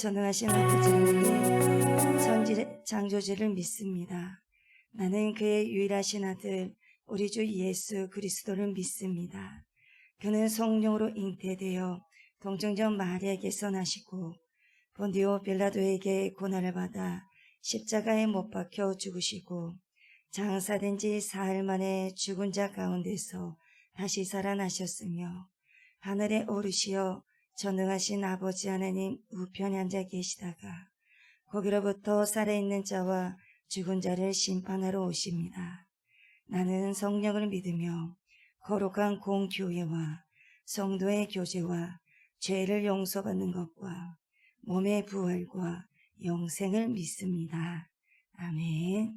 전능하신 아버지 하나님 창조주를 믿습니다. 나는 그의 유일하신 아들 우리 주 예수 그리스도를 믿습니다. 그는 성령으로 잉태되어 동정녀 마리아에게서 나시고 본디오 빌라도에게 고난을 받아 십자가에 못 박혀 죽으시고 장사된 지 사흘 만에 죽은 자 가운데서 다시 살아나셨으며 하늘에 오르시어 전능하신 아버지 하나님 우편에 앉아 계시다가 거기로부터 살아있는 자와 죽은 자를 심판하러 오십니다. 나는 성령을 믿으며 거룩한 공교회와 성도의 교제와 죄를 용서받는 것과 몸의 부활과 영생을 믿습니다. 아멘.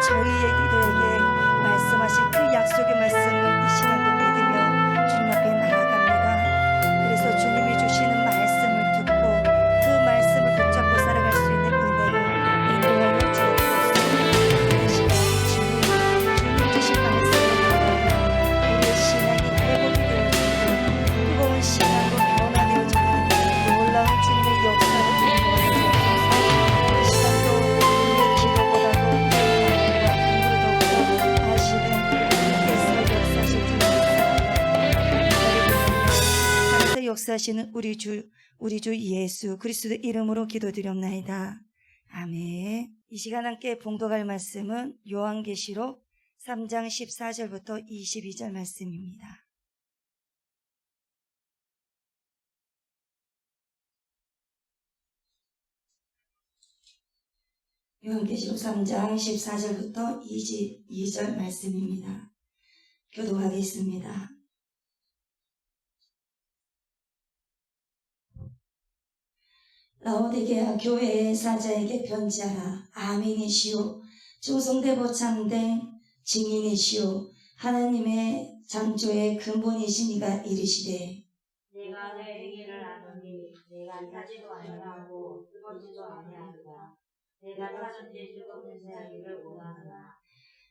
저희들에게 말씀하신 그 약속의 말씀을 이 시간도 믿으며 주님 앞에 나아갑니다. 그래서 주님이 주시는 말씀을 듣고 그 말씀을 붙잡고 살아갈 수 있는 은혜로 인도하여 주옵소서. 이 시간 주님 주신 말씀을 받아 우리의 신앙이 회복이 되어지고 뜨거운 신앙으로 변화되어지는 놀라운 주님의 역사를 인도하여 주옵소서. 이 시간도 우리의 기도보다도 우리의 마음과 간구를 더욱더 하시는 주님께서 역사하실 주님의 사랑과 역사하시는 우리 주 예수 그리스도 이름으로 기도드렸나이다. 아멘. 이 시간 함께 봉독할 말씀은 요한계시록 3장 14절부터 22절 말씀입니다. 요한계시록 3장 14절부터 22절 말씀입니다. 교독하겠습니다. 라오디게아 교회의 사자에게 편지하라. 아멘이시오. 충성되고 참된 증인이시오. 하나님의 창조의 근본이신 이가 이르시되 내가 내 행위를 아노니 내가 타지도 아니하고 뜨겁지도 아니하노라. 내가 타전되지도 못하기를 원하노라.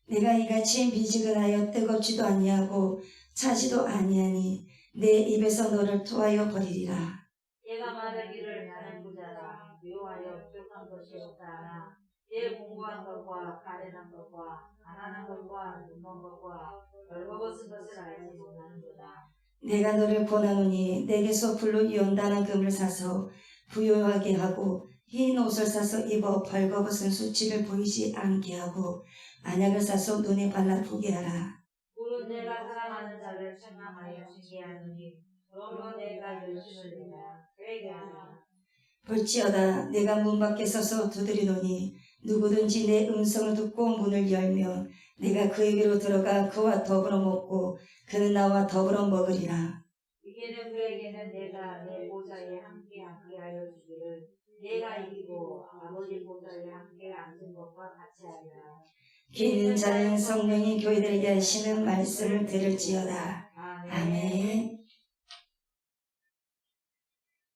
내가 이같이 미지근하여 뜨겁지도 아니하고 차지도 아니하니 내 입에서 너를 토하여 버리리라. 내가 말하기를 나는 부자라. 묘하여 부족한 것이 없다나 내 공부한 것과 가련한 것과 가난한 것과 눈먼 것과 벌거벗은 것을 알지 못하는도다. 내가 너를 권하노니 내게서 불로 연단한 금을 사서 부요하게 하고 흰 옷을 사서 입어 벌거벗은 수치를 보이지 않게 하고 안약을 사서 눈에 발라보게 하라. 물은 내가 사랑하는 자를 책망하여 징계하노니 너로 내가 열심을 내라 회개 하라. 볼지어다 내가 문 밖에 서서 두드리노니 누구든지 내 음성을 듣고 문을 열면 내가 그에게로 들어가 그와 더불어 먹고 그는 나와 더불어 먹으리라. 이게는 그에게는 내가 내 보좌에 함께 하여 주기를 내가 이기고 아버지 보좌에 함께 앉은 것과 같이 하리라. 기 있는 자는 성령이 교회들에게 하시는 말씀을 들을지어다. 아멘.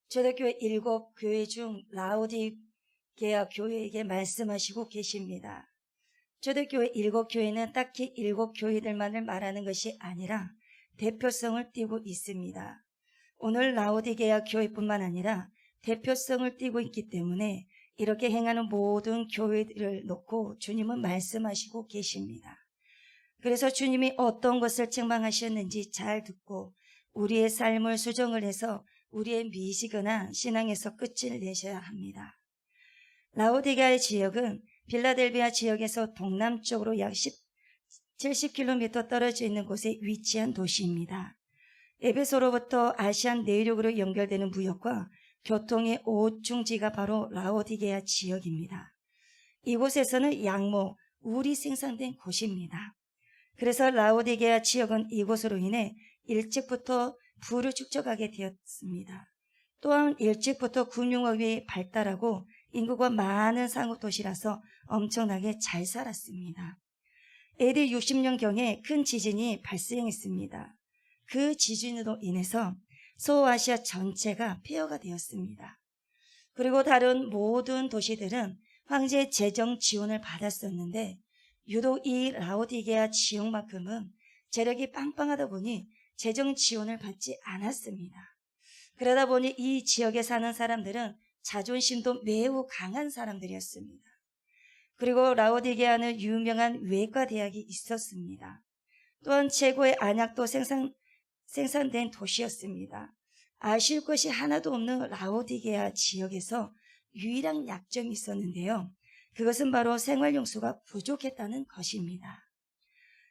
초대교회 7교회 중 라오디게아 교회에게 말씀하시고 계십니다. 초대교회 7교회는 딱히 7교회들만을 말하는 것이 아니라 대표성을 띠고 있습니다. 오늘 라오디게아 교회뿐만 아니라 대표성을 띠고 있기 때문에 이렇게 행하는 모든 교회들을 놓고 주님은 말씀하시고 계십니다. 그래서 주님이 어떤 것을 책망하셨는지 잘 듣고 우리의 삶을 수정을 해서 우리의 미지근한 신앙에서 끝을 내셔야 합니다. 라오디게아의 지역은 빌라델비아 지역에서 동남쪽으로 약 70km 떨어져 있는 곳에 위치한 도시입니다. 에베소로부터 아시아 내륙으로 연결되는 무역과 교통의 오중지가 바로 라오디게아 지역입니다. 이곳에서는 양모, 울이 생산된 곳입니다. 그래서 라오디게아 지역은 이곳으로 인해 일찍부터 부를 축적하게 되었습니다. 또한 일찍부터 금융업이 발달하고 인구가 많은 상업 도시라서 엄청나게 잘 살았습니다. AD 60년경에 큰 지진이 발생했습니다. 그 지진으로 인해서 소아시아 전체가 폐허가 되었습니다. 그리고 다른 모든 도시들은 황제의 재정 지원을 받았었는데 유독 이 라오디게아 지역만큼은 재력이 빵빵하다 보니 재정 지원을 받지 않았습니다. 그러다 보니 이 지역에 사는 사람들은 자존심도 매우 강한 사람들이었습니다. 그리고 라오디게아는 유명한 외과 대학이 있었습니다. 또한 최고의 안약도 생산된 도시였습니다. 아쉬울 것이 하나도 없는 라오디게아 지역에서 유일한 약점이 있었는데요. 그것은 바로 생활용수가 부족했다는 것입니다.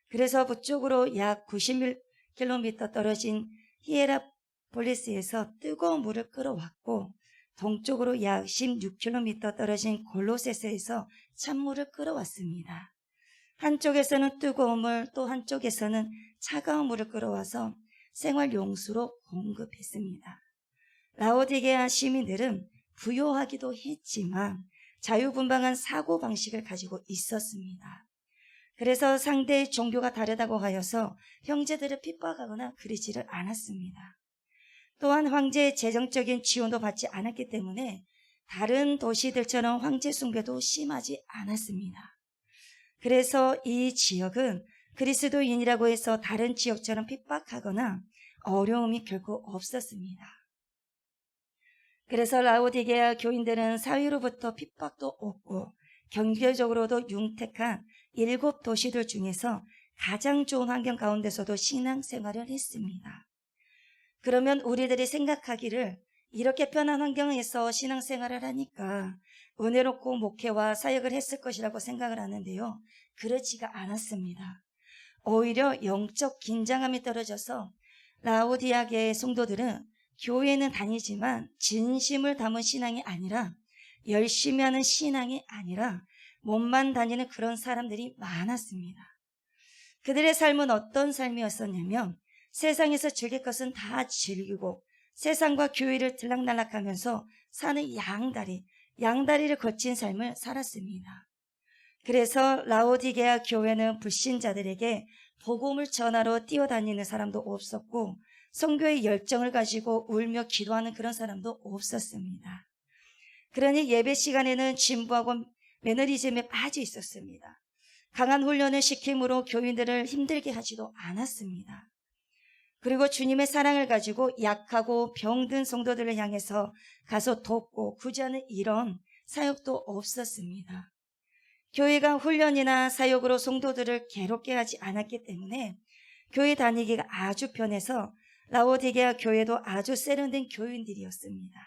그래서 북쪽으로 약 90km 떨어진 히에라폴리스에서 뜨거운 물을 끌어왔고 동쪽으로 약 16km 떨어진 골로세스에서 찬물을 끌어왔습니다. 한쪽에서는 뜨거운 물, 또 한쪽에서는 차가운 물을 끌어와서 생활용수로 공급했습니다. 라오디게아 시민들은 부유하기도 했지만 자유분방한 사고방식을 가지고 있었습니다. 그래서 상대의 종교가 다르다고 하여서 형제들을 핍박하거나 그러지를 않았습니다. 또한 황제의 재정적인 지원도 받지 않았기 때문에 다른 도시들처럼 황제 숭배도 심하지 않았습니다. 그래서 이 지역은 그리스도인이라고 해서 다른 지역처럼 핍박하거나 어려움이 결코 없었습니다. 그래서 라오디게아 교인들은 사회로부터 핍박도 없고 경제적으로도 융택한 7도시들 중에서 가장 좋은 환경 가운데서도 신앙생활을 했습니다. 그러면 우리들이 생각하기를 이렇게 편한 환경에서 신앙생활을 하니까 은혜롭고 목회와 사역을 했을 것이라고 생각을 하는데요. 그렇지가 않았습니다. 오히려 영적 긴장감이 떨어져서 라오디게아의 성도들은 교회는 다니지만 진심을 담은 신앙이 아니라 열심히 하는 신앙이 아니라 몸만 다니는 그런 사람들이 많았습니다. 그들의 삶은 어떤 삶이었었냐면 세상에서 즐길 것은 다 즐기고 세상과 교회를 들락날락하면서 사는 양다리를 거친 삶을 살았습니다. 그래서 라오디게아 교회는 불신자들에게 복음을 전하러 뛰어다니는 사람도 없었고 선교의 열정을 가지고 울며 기도하는 그런 사람도 없었습니다. 그러니 예배 시간에는 진부하고 매너리즘에 빠져 있었습니다. 강한 훈련을 시킴으로 교인들을 힘들게 하지도 않았습니다. 그리고 주님의 사랑을 가지고 약하고 병든 성도들을 향해서 가서 돕고 구제하는 이런 사역도 없었습니다. 교회가 훈련이나 사역으로 성도들을 괴롭게 하지 않았기 때문에 교회 다니기가 아주 편해서 라오디게아 교회도 아주 세련된 교인들이었습니다.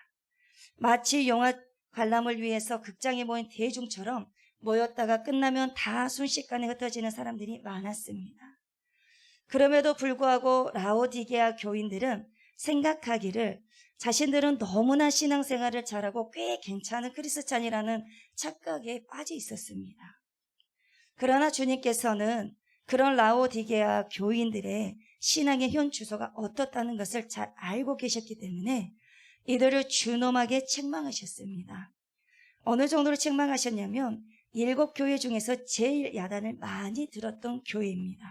마치 영화 관람을 위해서 극장에 모인 대중처럼 모였다가 끝나면 다 순식간에 흩어지는 사람들이 많았습니다. 그럼에도 불구하고 라오디게아 교인들은 생각하기를 자신들은 너무나 신앙생활을 잘하고 꽤 괜찮은 크리스찬이라는 착각에 빠져 있었습니다. 그러나 주님께서는 그런 라오디게아 교인들의 신앙의 현 주소가 어떻다는 것을 잘 알고 계셨기 때문에 이들을 준엄하게 책망하셨습니다. 어느 정도로 책망하셨냐면 7교회 중에서 제일 야단을 많이 들었던 교회입니다.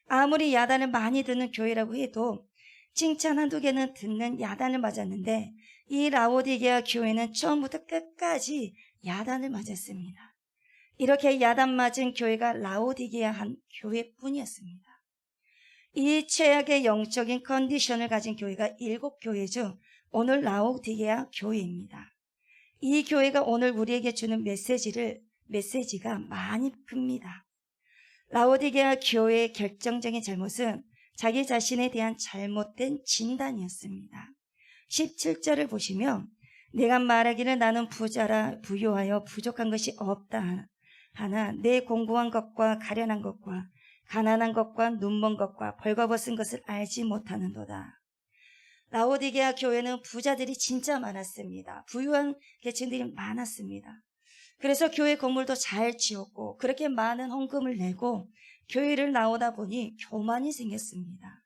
아무리 야단을 많이 듣는 교회라고 해도 칭찬 한두 개는 듣는 야단을 맞았는데 이 라오디게아 교회는 처음부터 끝까지 야단을 맞았습니다. 이렇게 야단 맞은 교회가 라오디게아 한 교회뿐이었습니다. 이 최악의 영적인 컨디션을 가진 교회가 7교회죠. 오늘 라오디게아 교회입니다. 이 교회가 오늘 우리에게 주는 메시지가 많이 큽니다. 라오디게아 교회의 결정적인 잘못은 자기 자신에 대한 잘못된 진단이었습니다. 17절을 보시면 내가 말하기를 나는 부자라 부유하여 부족한 것이 없다 하나 내 공고한 것과 가련한 것과 가난한 것과 눈먼 것과 벌거벗은 것을 알지 못하는도다. 라오디게아 교회는 부자들이 진짜 많았습니다. 부유한 계층들이 많았습니다. 그래서 교회 건물도 잘 지었고 그렇게 많은 헌금을 내고 교회를 나오다 보니 교만이 생겼습니다.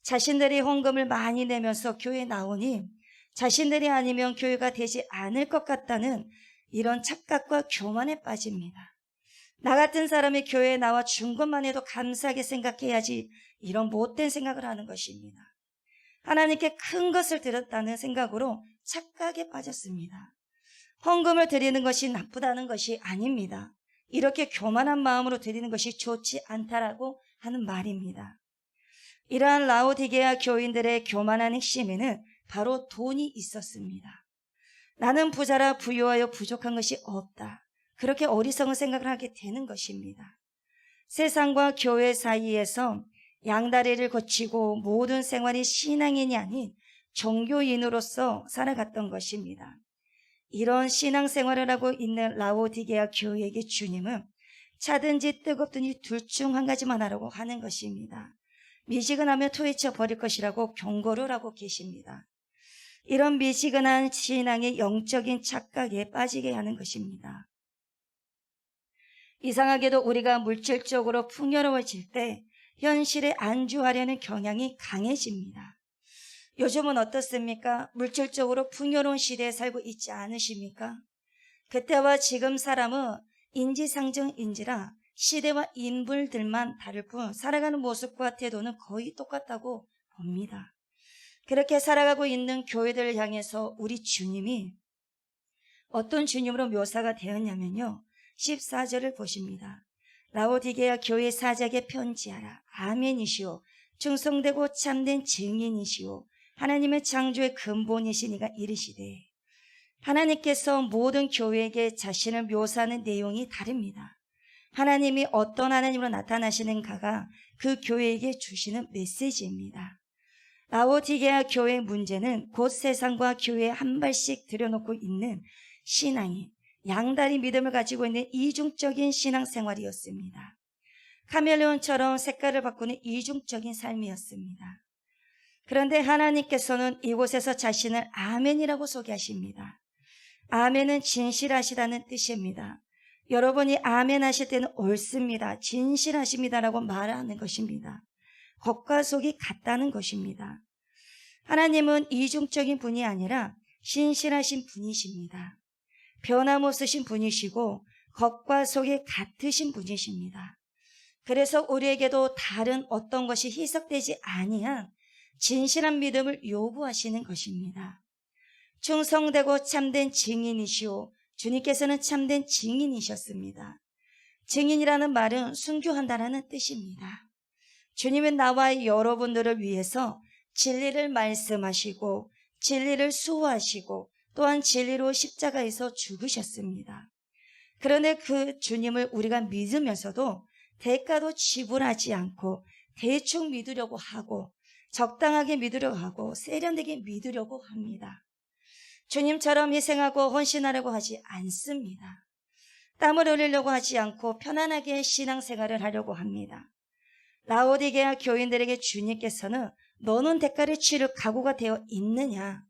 자신들이 헌금을 많이 내면서 교회에 나오니 자신들이 아니면 교회가 되지 않을 것 같다는 이런 착각과 교만에 빠집니다. 나 같은 사람이 교회에 나와 준 것만 해도 감사하게 생각해야지 이런 못된 생각을 하는 것입니다. 하나님께 큰 것을 드렸다는 생각으로 착각에 빠졌습니다. 헌금을 드리는 것이 나쁘다는 것이 아닙니다. 이렇게 교만한 마음으로 드리는 것이 좋지 않다라고 하는 말입니다. 이러한 라오디게아 교인들의 교만한 핵심에는 바로 돈이 있었습니다. 나는 부자라 부유하여 부족한 것이 없다. 그렇게 어리석은 생각을 하게 되는 것입니다. 세상과 교회 사이에서 양다리를 거치고 모든 생활이 신앙인이 아닌 종교인으로서 살아갔던 것입니다. 이런 신앙생활을 하고 있는 라오디게아 교회에게 주님은 차든지 뜨겁든지 둘 중 한 가지만 하라고 하는 것입니다. 미지근하며 토해쳐 버릴 것이라고 경고를 하고 계십니다. 이런 미지근한 신앙의 영적인 착각에 빠지게 하는 것입니다. 이상하게도 우리가 물질적으로 풍요로워질 때 현실에 안주하려는 경향이 강해집니다. 요즘은 어떻습니까? 물질적으로 풍요로운 시대에 살고 있지 않으십니까? 그때와 지금 사람은 인지상정인지라 시대와 인물들만 다를 뿐 살아가는 모습과 태도는 거의 똑같다고 봅니다. 그렇게 살아가고 있는 교회들을 향해서 우리 주님이 어떤 주님으로 묘사가 되었냐면요. 14절을 보십니다. 라오디게아 교회 사자에게 편지하라. 아멘이시오. 충성되고 참된 증인이시오. 하나님의 창조의 근본이신 이가 이르시되, 하나님께서 모든 교회에게 자신을 묘사하는 내용이 다릅니다. 하나님이 어떤 하나님으로 나타나시는가가 그 교회에게 주시는 메시지입니다. 라오디게아 교회의 문제는 곧 세상과 교회에 한 발씩 들여놓고 있는 신앙이 양다리 믿음을 가지고 있는 이중적인 신앙생활이었습니다. 카멜레온처럼 색깔을 바꾸는 이중적인 삶이었습니다. 그런데 하나님께서는 이곳에서 자신을 아멘이라고 소개하십니다. 아멘은 진실하시다는 뜻입니다. 여러분이 아멘 하실 때는 옳습니다. 진실하십니다라고 말하는 것입니다. 겉과 속이 같다는 것입니다. 하나님은 이중적인 분이 아니라 신실하신 분이십니다. 변함없으신 분이시고 겉과 속이 같으신 분이십니다. 그래서 우리에게도 다른 어떤 것이 희석되지 아니한 진실한 믿음을 요구하시는 것입니다. 충성되고 참된 증인이시오. 주님께서는 참된 증인이셨습니다. 증인이라는 말은 순교한다라는 뜻입니다. 주님은 나와 여러분들을 위해서 진리를 말씀하시고 진리를 수호하시고 또한 진리로 십자가에서 죽으셨습니다. 그런데 그 주님을 우리가 믿으면서도 대가도 지불하지 않고 대충 믿으려고 하고 적당하게 믿으려고 하고 세련되게 믿으려고 합니다. 주님처럼 희생하고 헌신하려고 하지 않습니다. 땀을 흘리려고 하지 않고 편안하게 신앙생활을 하려고 합니다. 라오디게아 교인들에게 주님께서는 너는 대가를 치를 각오가 되어 있느냐?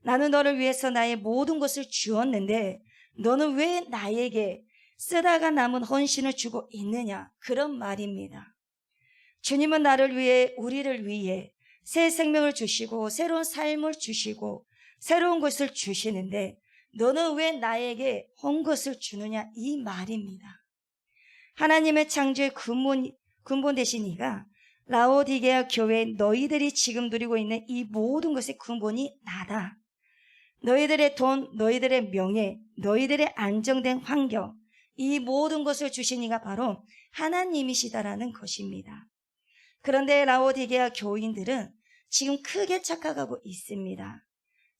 나는 너를 위해서 나의 모든 것을 주었는데 너는 왜 나에게 쓰다가 남은 헌신을 주고 있느냐? 그런 말입니다. 주님은 나를 위해 우리를 위해 새 생명을 주시고 새로운 삶을 주시고 새로운 것을 주시는데 너는 왜 나에게 헌 것을 주느냐? 이 말입니다. 하나님의 창조의 근본 되신 이가 라오디게아 교회 너희들이 지금 누리고 있는 이 모든 것의 근본이 나다. 너희들의 돈, 너희들의 명예, 너희들의 안정된 환경, 이 모든 것을 주신 이가 바로 하나님이시다라는 것입니다. 그런데 라오디게아 교인들은 지금 크게 착각하고 있습니다.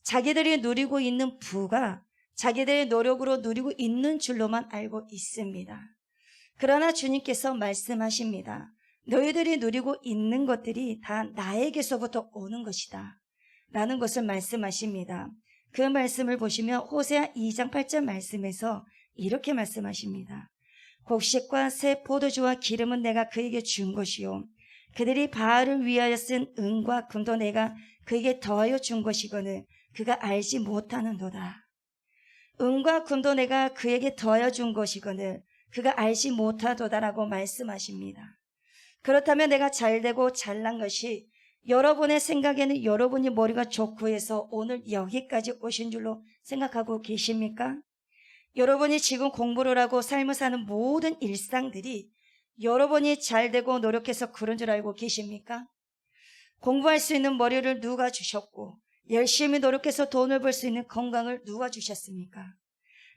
자기들이 누리고 있는 부가 자기들의 노력으로 누리고 있는 줄로만 알고 있습니다. 그러나 주님께서 말씀하십니다. 너희들이 누리고 있는 것들이 다 나에게서부터 오는 것이다 라는 것을 말씀하십니다. 그 말씀을 보시면 호세아 2장 8절 말씀에서 이렇게 말씀하십니다. 곡식과 새 포도주와 기름은 내가 그에게 준 것이요 그들이 바알을 위하여 쓴 은과 금도 내가 그에게 더하여 준 것이거늘 그가 알지 못하는도다. 은과 금도 내가 그에게 더하여 준 것이거늘 그가 알지 못하도다라고 말씀하십니다. 그렇다면 내가 잘되고 잘난 것이 여러분의 생각에는 여러분이 머리가 좋고 해서 오늘 여기까지 오신 줄로 생각하고 계십니까? 여러분이 지금 공부를 하고 삶을 사는 모든 일상들이 여러분이 잘되고 노력해서 그런 줄 알고 계십니까? 공부할 수 있는 머리를 누가 주셨고 열심히 노력해서 돈을 벌 수 있는 건강을 누가 주셨습니까?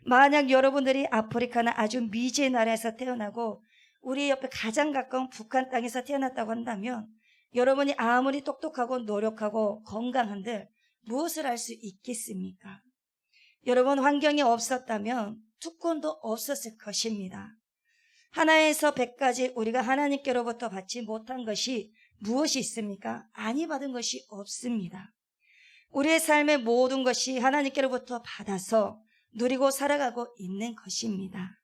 만약 여러분들이 아프리카나 아주 미지의 나라에서 태어나고 우리 옆에 가장 가까운 북한 땅에서 태어났다고 한다면 여러분이 아무리 똑똑하고 노력하고 건강한들 무엇을 할 수 있겠습니까? 여러분 환경이 없었다면 특권도 없었을 것입니다. 하나에서 100까지 우리가 하나님께로부터 받지 못한 것이 무엇이 있습니까? 아니 받은 것이 없습니다. 우리의 삶의 모든 것이 하나님께로부터 받아서 누리고 살아가고 있는 것입니다.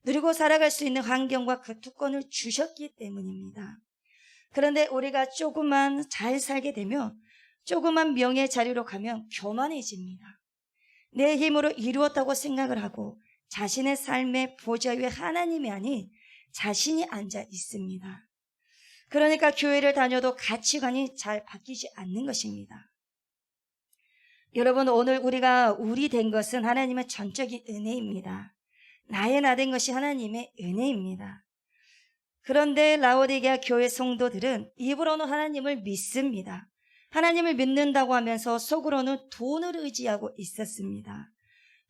누리고 살아갈 수 있는 환경과 그 특권을 주셨기 때문입니다. 그런데 우리가 조금만 잘 살게 되면 조그만 명예 자리로 가면 교만해집니다. 내 힘으로 이루었다고 생각을 하고 자신의 삶의 보좌 위에 하나님이 아닌 자신이 앉아 있습니다. 그러니까 교회를 다녀도 가치관이 잘 바뀌지 않는 것입니다. 여러분 오늘 우리가 우리 된 것은 하나님의 전적인 은혜입니다. 나의 나 된 것이 하나님의 은혜입니다. 그런데 라오디게아 교회 성도들은 입으로는 하나님을 믿습니다. 하나님을 믿는다고 하면서 속으로는 돈을 의지하고 있었습니다.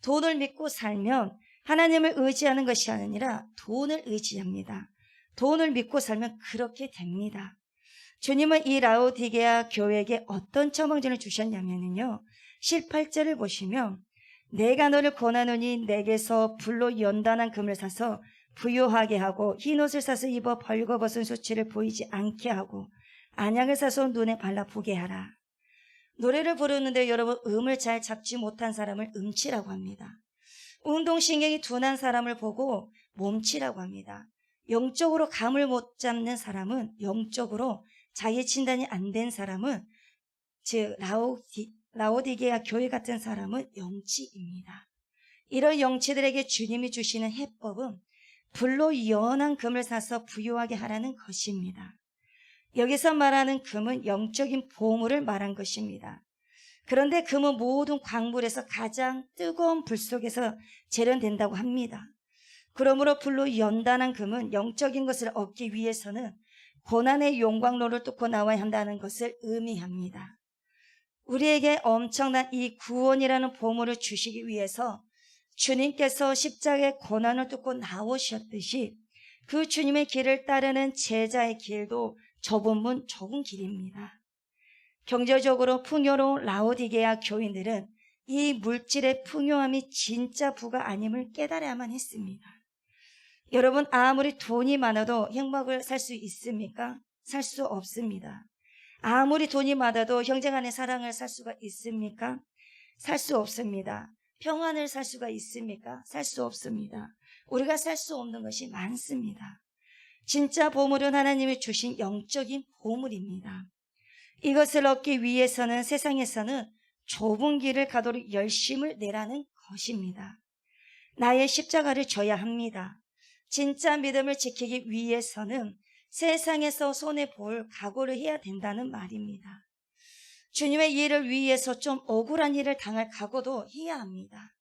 돈을 믿고 살면 하나님을 의지하는 것이 아니라 돈을 의지합니다. 돈을 믿고 살면 그렇게 됩니다. 주님은 이 라오디게아 교회에게 어떤 처방전을 주셨냐면요. 18절을 보시면 내가 너를 권하노니 내게서 불로 연단한 금을 사서 부요하게 하고 흰옷을 사서 입어 벌거벗은 수치를 보이지 않게 하고 안약을 사서 눈에 발라보게 하라. 노래를 부르는데 여러분 음을 잘 잡지 못한 사람을 음치라고 합니다. 운동신경이 둔한 사람을 보고 몸치라고 합니다. 영적으로 감을 못 잡는 사람은 영적으로 자기 진단이 안 된 사람은 즉 라오디게아 교회 같은 사람은 영치입니다. 이런 영치들에게 주님이 주시는 해법은 불로 연한 금을 사서 부요하게 하라는 것입니다. 여기서 말하는 금은 영적인 보물을 말한 것입니다. 그런데 금은 모든 광물에서 가장 뜨거운 불 속에서 재련된다고 합니다. 그러므로 불로 연단한 금은 영적인 것을 얻기 위해서는 고난의 용광로를 뚫고 나와야 한다는 것을 의미합니다. 우리에게 엄청난 이 구원이라는 보물을 주시기 위해서 주님께서 십자가의 고난을 뚫고 나오셨듯이 그 주님의 길을 따르는 제자의 길도 좁은 문 좁은 길입니다. 경제적으로 풍요로운 라오디게아 교인들은 이 물질의 풍요함이 진짜 부가 아님을 깨달아야만 했습니다. 여러분 아무리 돈이 많아도 행복을 살 수 있습니까? 살 수 없습니다. 아무리 돈이 많아도 형제 간의 사랑을 살 수가 있습니까? 살 수 없습니다. 평안을 살 수가 있습니까? 살 수 없습니다. 우리가 살 수 없는 것이 많습니다. 진짜 보물은 하나님이 주신 영적인 보물입니다. 이것을 얻기 위해서는 세상에서는 좁은 길을 가도록 열심을 내라는 것입니다. 나의 십자가를 져야 합니다. 진짜 믿음을 지키기 위해서는 세상에서 손해볼 각오를 해야 된다는 말입니다. 주님의 일을 위해서 좀 억울한 일을 당할 각오도 해야 합니다.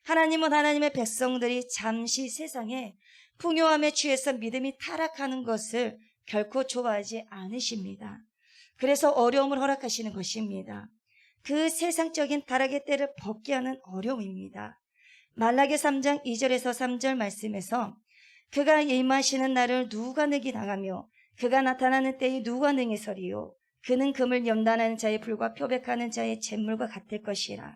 하나님은 하나님의 백성들이 잠시 세상에 풍요함에 취해서 믿음이 타락하는 것을 결코 좋아하지 않으십니다. 그래서 어려움을 허락하시는 것입니다. 그 세상적인 타락의 때를 벗게 하는 어려움입니다. 말라기 3장 2절에서 3절 말씀에서 그가 임하시는 날을 누가 능히 당하며 그가 나타나는 때에 누가 능히 서리요. 그는 금을 연단하는 자의 불과 표백하는 자의 잿물과 같을 것이라.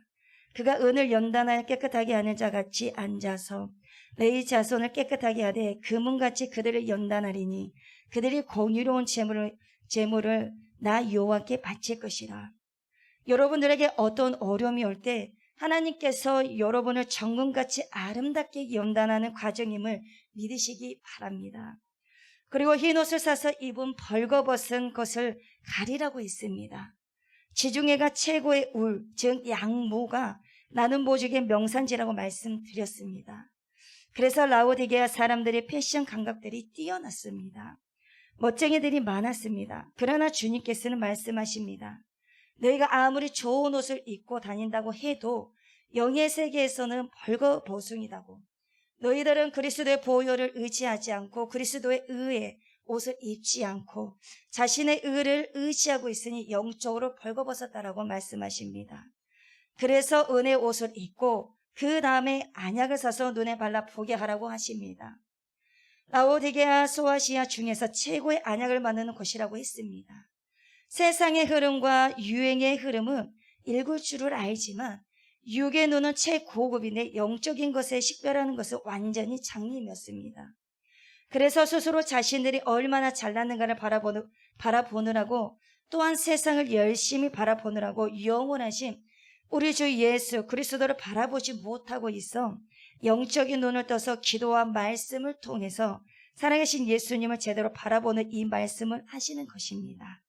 그가 은을 연단하여 깨끗하게 하는 자 같이 앉아서 레위 자손을 깨끗하게 하되 금은같이 그들을 연단하리니 그들이 공의로운 제물을 나 여호와께 바칠 것이라. 여러분들에게 어떤 어려움이 올 때 하나님께서 여러분을 정금같이 아름답게 연단하는 과정임을 믿으시기 바랍니다. 그리고 흰옷을 사서 입은 벌거벗은 것을 가리라고 했습니다. 지중해가 최고의 울, 즉 양모가 나는 보직의 명산지라고 말씀드렸습니다. 그래서 라오디게아 사람들의 패션 감각들이 뛰어났습니다. 멋쟁이들이 많았습니다. 그러나 주님께서는 말씀하십니다. 너희가 아무리 좋은 옷을 입고 다닌다고 해도 영의 세계에서는 벌거벗음이다고. 너희들은 그리스도의 보혈을 의지하지 않고 그리스도의 의에 옷을 입지 않고 자신의 의를 의지하고 있으니 영적으로 벌거벗었다라고 말씀하십니다. 그래서 은혜의 옷을 입고 그 다음에 안약을 사서 눈에 발라 보게 하라고 하십니다. 라오디게아 소아시아 중에서 최고의 안약을 만드는 곳이라고 했습니다. 세상의 흐름과 유행의 흐름은 읽을 줄을 알지만 육의 눈은 최고급인데 영적인 것에 식별하는 것은 완전히 장님이었습니다. 그래서 스스로 자신들이 얼마나 잘났는가를 바라보느라고 또한 세상을 열심히 바라보느라고 영원하신 우리 주 예수 그리스도를 바라보지 못하고 있어 영적인 눈을 떠서 기도와 말씀을 통해서 살아계신 예수님을 제대로 바라보는 이 말씀을 하시는 것입니다.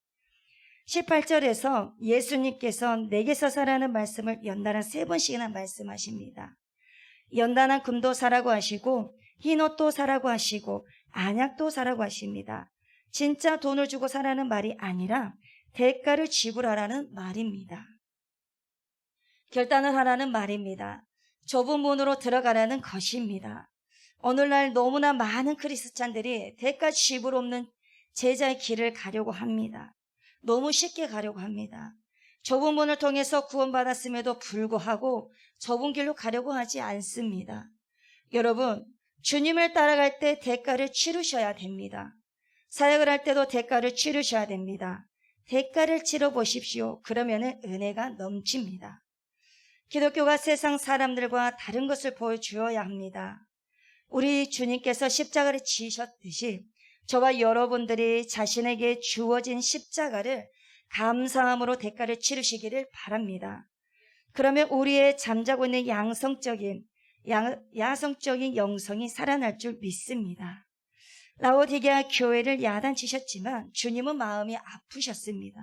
18절에서 예수님께서 내게서 사라는 말씀을 연달아 3번씩이나 말씀하십니다. 연단한 금도 사라고 하시고 흰옷도 사라고 하시고 안약도 사라고 하십니다. 진짜 돈을 주고 사라는 말이 아니라 대가를 지불하라는 말입니다. 결단을 하라는 말입니다. 좁은 문으로 들어가라는 것입니다. 오늘날 너무나 많은 크리스찬들이 대가 지불 없는 제자의 길을 가려고 합니다. 너무 쉽게 가려고 합니다. 좁은 문을 통해서 구원받았음에도 불구하고 좁은 길로 가려고 하지 않습니다. 여러분, 주님을 따라갈 때 대가를 치르셔야 됩니다. 사역을 할 때도 대가를 치르셔야 됩니다. 대가를 치러 보십시오. 그러면 은혜가 넘칩니다. 기독교가 세상 사람들과 다른 것을 보여주어야 합니다. 우리 주님께서 십자가를 지셨듯이 저와 여러분들이 자신에게 주어진 십자가를 감사함으로 대가를 치르시기를 바랍니다. 그러면 우리의 잠자고 있는 야성적인 영성이 살아날 줄 믿습니다. 라오디게아 교회를 야단치셨지만 주님은 마음이 아프셨습니다.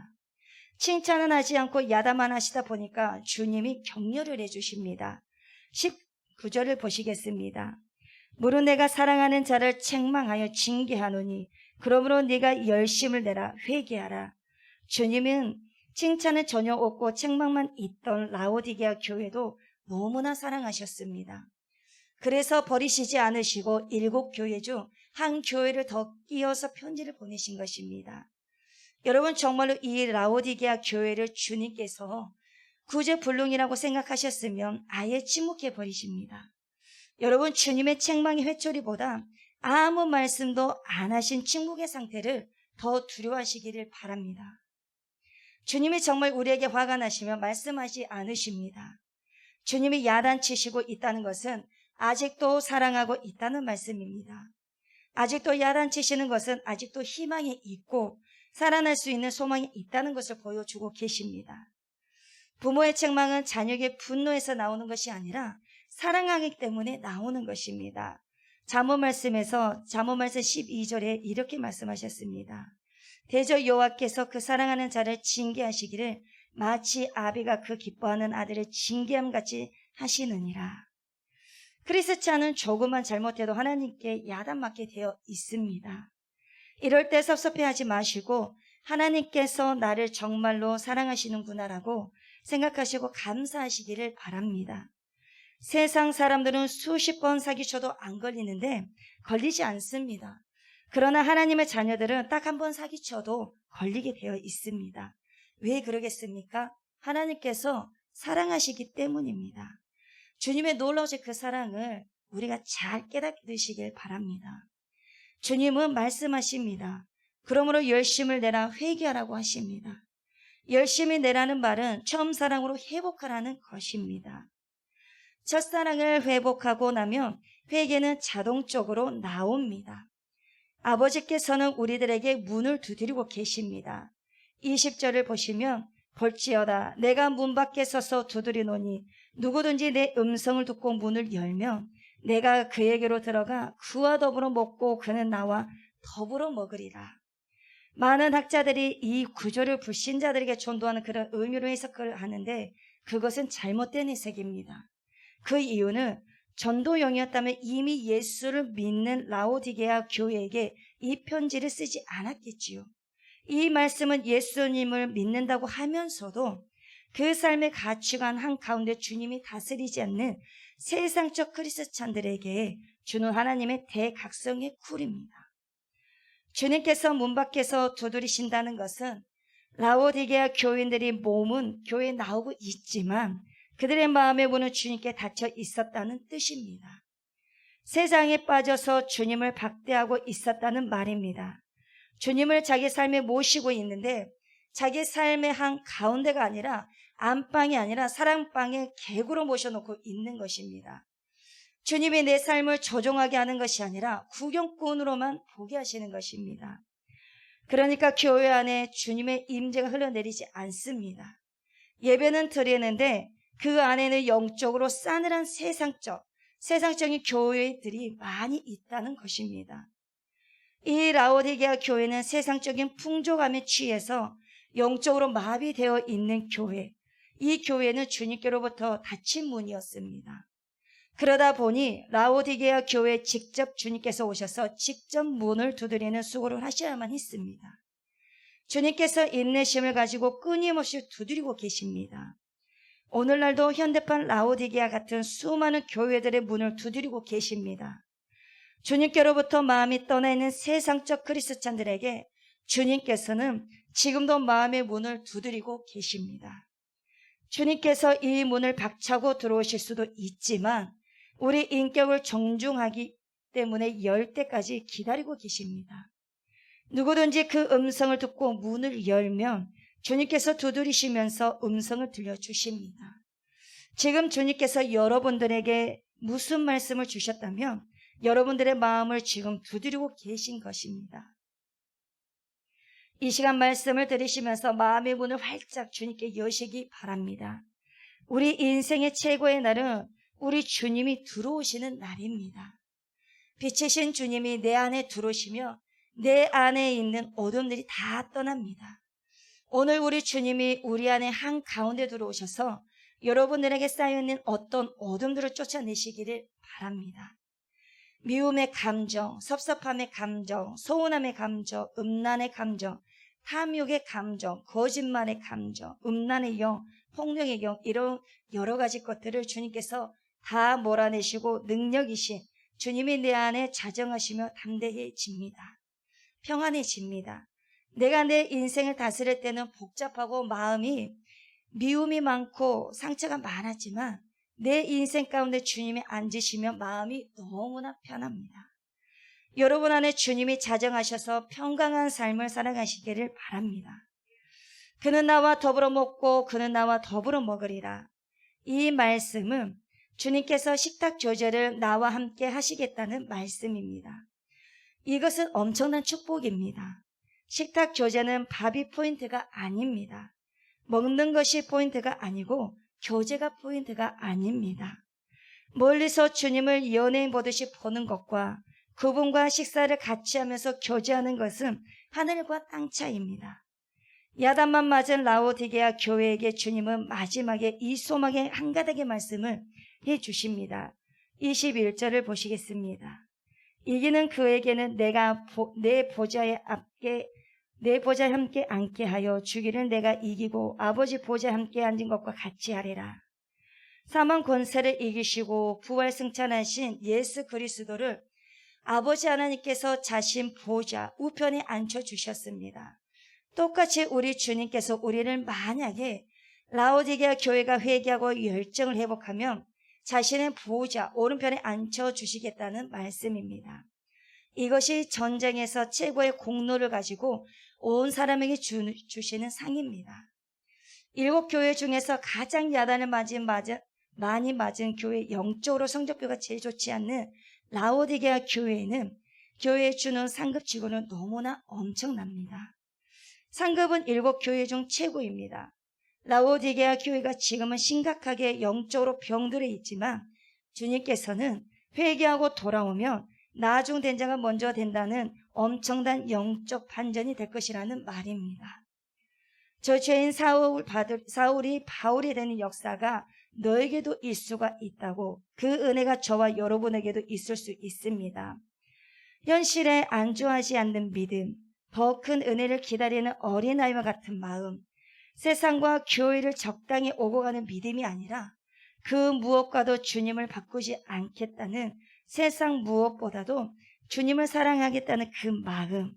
칭찬은 하지 않고 야단만 하시다 보니까 주님이 격려를 해주십니다. 19절을 보시겠습니다. 무릇 내가 사랑하는 자를 책망하여 징계하노니 그러므로 네가 열심을 내라 회개하라. 주님은 칭찬은 전혀 없고 책망만 있던 라오디게아 교회도 너무나 사랑하셨습니다. 그래서 버리시지 않으시고 7교회 중 한 교회를 더 끼워서 편지를 보내신 것입니다. 여러분, 정말로 이 라오디게아 교회를 주님께서 구제불능이라고 생각하셨으면 아예 침묵해 버리십니다. 여러분, 주님의 책망의 회초리보다 아무 말씀도 안 하신 침묵의 상태를 더 두려워하시기를 바랍니다. 주님이 정말 우리에게 화가 나시면 말씀하지 않으십니다. 주님이 야단치시고 있다는 것은 아직도 사랑하고 있다는 말씀입니다. 아직도 야단치시는 것은 아직도 희망이 있고 살아날 수 있는 소망이 있다는 것을 보여주고 계십니다. 부모의 책망은 자녀에게 분노해서 나오는 것이 아니라 사랑하기 때문에 나오는 것입니다. 잠언 말씀에서 잠언 말씀 12절에 이렇게 말씀하셨습니다. 대저 여호와께서 그 사랑하는 자를 징계하시기를 마치 아비가 그 기뻐하는 아들을 징계함같이 하시느니라. 크리스찬은 조금만 잘못해도 하나님께 야단맞게 되어 있습니다. 이럴 때 섭섭해하지 마시고 하나님께서 나를 정말로 사랑하시는구나라고 생각하시고 감사하시기를 바랍니다. 세상 사람들은 수십 번 사기쳐도 안 걸리는데 걸리지 않습니다. 그러나 하나님의 자녀들은 딱 한 번 사기쳐도 걸리게 되어 있습니다. 왜 그러겠습니까? 하나님께서 사랑하시기 때문입니다. 주님의 놀라우신 그 사랑을 우리가 잘 깨닫으시길 바랍니다. 주님은 말씀하십니다. 그러므로 열심을 내라 회개하라고 하십니다. 열심히 내라는 말은 처음 사랑으로 회복하라는 것입니다. 첫사랑을 회복하고 나면 회개는 자동적으로 나옵니다. 아버지께서는 우리들에게 문을 두드리고 계십니다. 20절을 보시면 볼지어다 내가 문 밖에 서서 두드리노니 누구든지 내 음성을 듣고 문을 열면 내가 그에게로 들어가 그와 더불어 먹고 그는 나와 더불어 먹으리라. 많은 학자들이 이 구절을 불신자들에게 전도하는 그런 의미로 해석을 하는데 그것은 잘못된 해석입니다. 그 이유는 전도용이었다면 이미 예수를 믿는 라오디게아 교회에게 이 편지를 쓰지 않았겠지요. 이 말씀은 예수님을 믿는다고 하면서도 그 삶의 가치관 한가운데 주님이 다스리지 않는 세상적 크리스찬들에게 주는 하나님의 대각성의 쿨입니다. 주님께서 문 밖에서 두드리신다는 것은 라오디게아 교인들이 몸은 교회에 나오고 있지만 그들의 마음의 문은 주님께 닫혀 있었다는 뜻입니다. 세상에 빠져서 주님을 박대하고 있었다는 말입니다. 주님을 자기 삶에 모시고 있는데 자기 삶의 한 가운데가 아니라 안방이 아니라 사랑방에 객으로 모셔놓고 있는 것입니다. 주님이 내 삶을 조종하게 하는 것이 아니라 구경꾼으로만 보게 하시는 것입니다. 그러니까 교회 안에 주님의 임재가 흘러내리지 않습니다. 예배는 드리는데 그 안에는 영적으로 싸늘한 세상적인 교회들이 많이 있다는 것입니다. 이 라오디게아 교회는 세상적인 풍조감에 취해서 영적으로 마비되어 있는 교회, 이 교회는 주님께로부터 닫힌 문이었습니다. 그러다 보니 라오디게아 교회에 직접 주님께서 오셔서 직접 문을 두드리는 수고를 하셔야만 했습니다. 주님께서 인내심을 가지고 끊임없이 두드리고 계십니다. 오늘날도 현대판 라오디게아 같은 수많은 교회들의 문을 두드리고 계십니다. 주님께로부터 마음이 떠나 있는 세상적 그리스찬들에게 주님께서는 지금도 마음의 문을 두드리고 계십니다. 주님께서 이 문을 박차고 들어오실 수도 있지만 우리 인격을 존중하기 때문에 열 때까지 기다리고 계십니다. 누구든지 그 음성을 듣고 문을 열면 주님께서 두드리시면서 음성을 들려주십니다. 지금 주님께서 여러분들에게 무슨 말씀을 주셨다면 여러분들의 마음을 지금 두드리고 계신 것입니다. 이 시간 말씀을 들으시면서 마음의 문을 활짝 주님께 여시기 바랍니다. 우리 인생의 최고의 날은 우리 주님이 들어오시는 날입니다. 빛이신 주님이 내 안에 들어오시며 내 안에 있는 어둠들이 다 떠납니다. 오늘 우리 주님이 우리 안에 한가운데 들어오셔서 여러분들에게 쌓여있는 어떤 어둠들을 쫓아내시기를 바랍니다. 미움의 감정, 섭섭함의 감정, 소원함의 감정, 음란의 감정, 탐욕의 감정, 거짓말의 감정, 음란의 영, 폭력의 영, 이런 여러 가지 것들을 주님께서 다 몰아내시고 능력이신 주님이 내 안에 자정하시며 담대해집니다. 평안해집니다. 내가 내 인생을 다스릴 때는 복잡하고 마음이 미움이 많고 상처가 많았지만 내 인생 가운데 주님이 앉으시면 마음이 너무나 편합니다. 여러분 안에 주님이 자정하셔서 평강한 삶을 살아가시기를 바랍니다. 그는 나와 더불어 먹고 그는 나와 더불어 먹으리라. 이 말씀은 주님께서 식탁 조절을 나와 함께 하시겠다는 말씀입니다. 이것은 엄청난 축복입니다. 식탁 조제는 밥이 포인트가 아닙니다. 먹는 것이 포인트가 아니고 교제가 포인트가 아닙니다. 멀리서 주님을 연예인 보듯이 보는 것과 그분과 식사를 같이 하면서 교제하는 것은 하늘과 땅 차이입니다. 야단만 맞은 라오디게아 교회에게 주님은 마지막에 이 소망의 한가닥의 말씀을 해주십니다. 21절을 보시겠습니다. 이기는 그에게는 내가 내 보좌에 함께 앉게 하여 주기를 내가 이기고 아버지 보좌에 함께 앉은 것과 같이 하리라. 사망 권세를 이기시고 부활 승천하신 예수 그리스도를 아버지 하나님께서 자신 보좌 우편에 앉혀주셨습니다. 똑같이 우리 주님께서 우리를 만약에 라오디게아 교회가 회개하고 열정을 회복하면 자신의 보좌 오른편에 앉혀주시겠다는 말씀입니다. 이것이 전쟁에서 최고의 공로를 가지고 온 사람에게 주시는 상입니다. 7교회 중에서 가장 야단을 많이 맞은 교회, 영적으로 성적표가 제일 좋지 않는 라오디게아 교회에는 교회에 주는 상급치고는 너무나 엄청납니다. 상급은 7교회 중 최고입니다. 라오디게아 교회가 지금은 심각하게 영적으로 병들어 있지만 주님께서는 회개하고 돌아오면 나중된 자가 먼저 된다는 엄청난 영적 반전이 될 것이라는 말입니다. 저 죄인 사울이 바울이 되는 역사가 너에게도 있을 수가 있다고, 그 은혜가 저와 여러분에게도 있을 수 있습니다. 현실에 안주하지 않는 믿음, 더 큰 은혜를 기다리는 어린아이와 같은 마음, 세상과 교회를 적당히 오고 가는 믿음이 아니라 그 무엇과도 주님을 바꾸지 않겠다는 세상 무엇보다도 주님을 사랑하겠다는 그 마음,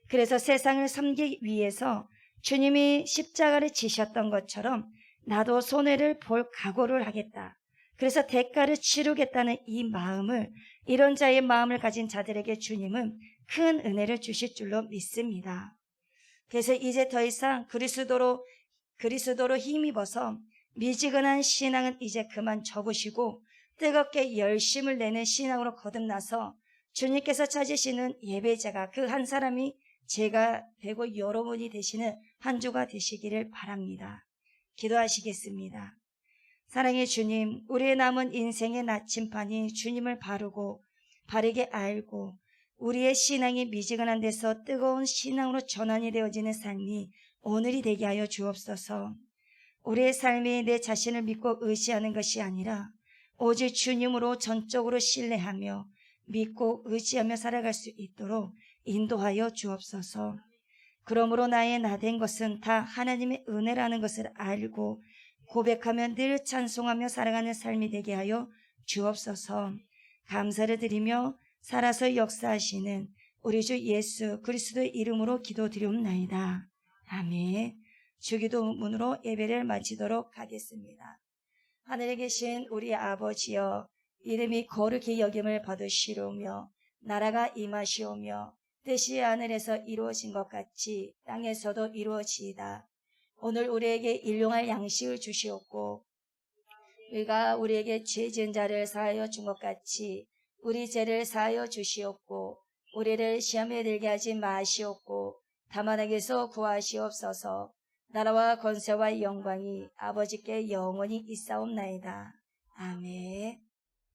그래서 세상을 섬기기 위해서 주님이 십자가를 지셨던 것처럼 나도 손해를 볼 각오를 하겠다. 그래서 대가를 치르겠다는 이 마음을, 이런 자의 마음을 가진 자들에게 주님은 큰 은혜를 주실 줄로 믿습니다. 그래서 이제 더 이상 그리스도로 힘입어서 미지근한 신앙은 이제 그만 접으시고 뜨겁게 열심을 내는 신앙으로 거듭나서 주님께서 찾으시는 예배자가, 그 한 사람이 제가 되고 여러분이 되시는 한 주가 되시기를 바랍니다. 기도하시겠습니다. 사랑의 주님, 우리의 남은 인생의 나침판이 주님을 바르게 알고 우리의 신앙이 미지근한 데서 뜨거운 신앙으로 전환이 되어지는 삶이 오늘이 되게 하여 주옵소서. 우리의 삶이 내 자신을 믿고 의지하는 것이 아니라 오직 주님으로 전적으로 신뢰하며 믿고 의지하며 살아갈 수 있도록 인도하여 주옵소서. 그러므로 나의 나된 것은 다 하나님의 은혜라는 것을 알고 고백하며 늘 찬송하며 살아가는 삶이 되게 하여 주옵소서. 감사를 드리며 살아서 역사하시는 우리 주 예수 그리스도의 이름으로 기도드리옵나이다. 아멘. 주기도문으로 예배를 마치도록 하겠습니다. 하늘에 계신 우리 아버지여, 이름이 거룩히 여김을 받으시오며 나라가 임하시오며 뜻이 하늘에서 이루어진 것 같이 땅에서도 이루어지이다. 오늘 우리에게 일용할 양식을 주시옵고 우리가 우리에게 죄 지은 자를 사하여 준 것 같이 우리 죄를 사하여 주시옵고 우리를 시험에 들게 하지 마시옵고 다만 악에서 구하시옵소서. 나라와 권세와 영광이 아버지께 영원히 있사옵나이다. 아멘.